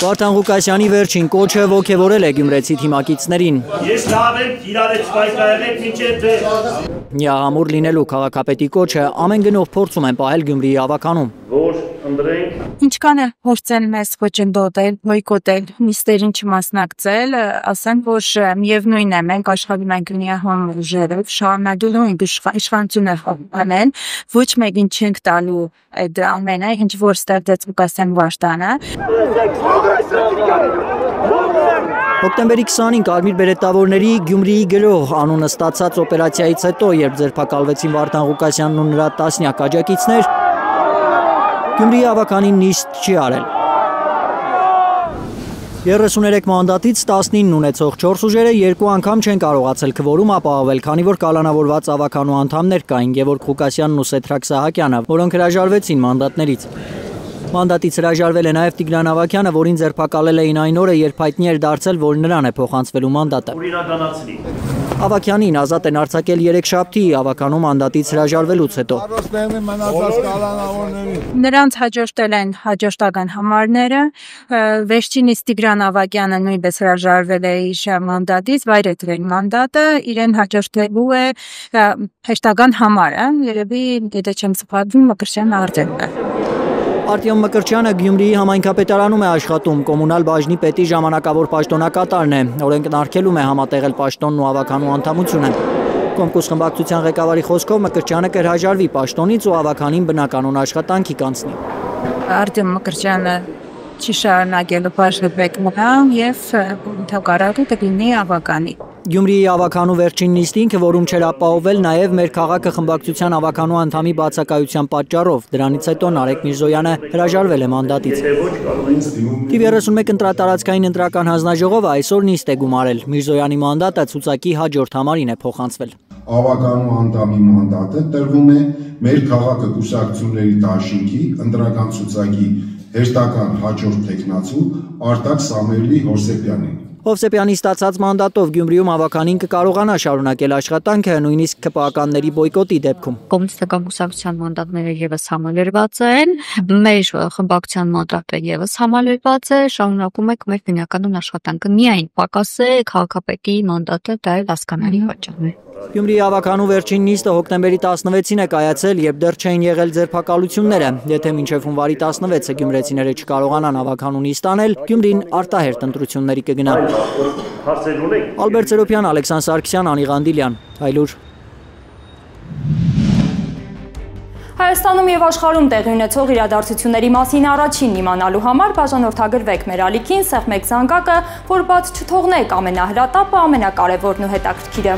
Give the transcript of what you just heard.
Վարդան Ղուկասյանի վերջին կոչը ոգևորել է գյումրեցի թիմակիցներին։ Ես լավ եմ, իրարից պայքարեք մինչև դեր։ Միահամուռ լինելու քաղաքապետի կոչը ամեն գնով փորձում են պահել Գյումրիի ավականում։ Որ ընտրենք։ Ինչքան է փորձեն մեզ ոչնդոտել, բոյկոտել, նիստերին չմասնակցել, ասեմ, որ միևնույն է, մենք աշխատում ենք միահամուռ ուժերով, շարունակելու ենք իշխանությունը խփանել, ոչ մեկին չենք տալու այդ ամենը, ինչ որ ստեղծեց Ղուկասյան Վարդանը։ Հոկտեմբերի 20-ին կարմիր բերետավորների Գյումրիի գրող անունը ստացած օպերացիայից հետո, երբ ձերբակալվեցին Վարդան Ղուկասյանն ու նրա տասնյակ աջակիցներ, Գյումրիի ավականին նիստ չի արել։ 33 մանդատից 19 ունեցող 4 ուժերը երկու անգամ չեն կարողացել քվորում ապահովել, քանի որ կալանավորված ավականու անդամներ կային Գևորգ Ղուկասյանն ու Սեդրակ Սահակյանը, որոնք հրաժարվեցին մանդատներից։ Մանդատից հրաժարվել է նաև Տիգրան Ավագյանը, որին ձերբակալել էին այն օրը, երբ հայտնի էր դարձել, որ նրան է փոխանցվելու մանդատը։ Ավագյանին ազատ են արձակել երեքշաբթի ավականու մանդատից հրաժարվելուց հետո։ Նրանց հաջորդել են հաջորդական համարները, վերջինիս Տիգրան Ավագյանը նույնպես հրաժարվել է իր մանդատից, վայրեջրել մանդատը, իրեն հաջորդելու է հեշտական համարը, երևի եթե չեմ սխալվում, Մկրտչյան արձակը։ Արտյոմ Մկրտչյանը Գյումրիի համայնքապետարանում է աշխատում, կոմունալ բաժնի պետի ժամանակավոր պաշտոնակատարն է, օրենքնարգելում է համատեղել պաշտոնն ու ավականու անդամությունը։ Կոմկուս խմբակցության ղեկավարի խոսքով Մկրտչյանը կհրաժարվի պաշտոնից ու ավականին բնականոն աշխատանքի կանցնի։ Արտյոմ Մկրտչյանը չի շարունակելու բաժնապետման եւ թակարակը կլինի ավականի։ Գյումրիի ավականու վերջին նիստին քվորում չէր ապահովել նաև մեր քաղաքը խմբակցության ավականու անդամի բացակայության պատճառով։ Դրանից հետո Նարեկ Միրզոյանը հրաժարվել է մանդատից։ Թիվ 31 ընտրատարածքային ընտրական հանձնաժողովը այսօր նիստ է գումարել։ Միրզոյանի մանդատը ցուցակի հաջորդ համարին է փոխանցվել։ Ավականու անդամի մանդատը տրվում է մեր քաղաքը կուսակցությունների դաշինքի ընտրական ցուցակի հերթական հաջորդ տեխնացու Արտակ Սամվելի Հովսեփյանին։ Հովսեփյանի ստացած մանդատով Գյումրիում ավականին կկարողանա շարունակել աշխատանքը նույնիսկ ԿՊԱ-կանների բոյկոտի դեպքում։ Կոմունիստական կուսակցության մանդատները եւս համալրված են, մեր խմբակցության մանդատը եւս համալրված է, շարունակում ենք մեր բնականոն աշխատանքը։ Միայն պակաս է քաղաքապետի մանդատը, դա էլ հասկանալի պատճառ է։ Գյումրիի ավականու վերջին նիստը հոկտեմբերի 16-ին է կայացել, երբ դեռ չէին եղել ձերբակալությունները։ Եթե մինչև հունվարի 16-ը գյումրեցիները չկարողանան ավականու նիստ անել, Գյումրին արտահերթ ընտրությունների կգնա։ Ալբերտ Սերոբյան, Ալեքսանդր Սարգսյան, Անի Ղանդիլյան, Հայլուր։ Հայաստանում եւ աշխարհում տեղի ունեցող իրադարձությունների մասին առաջին իմանալու համար բաժանորդագրվեք մեր ալիքին, սեղմեք զանգակը, որ բաց չթողնեք ամենահրատապը, ամենակարևորն ու հետաքրքիրը։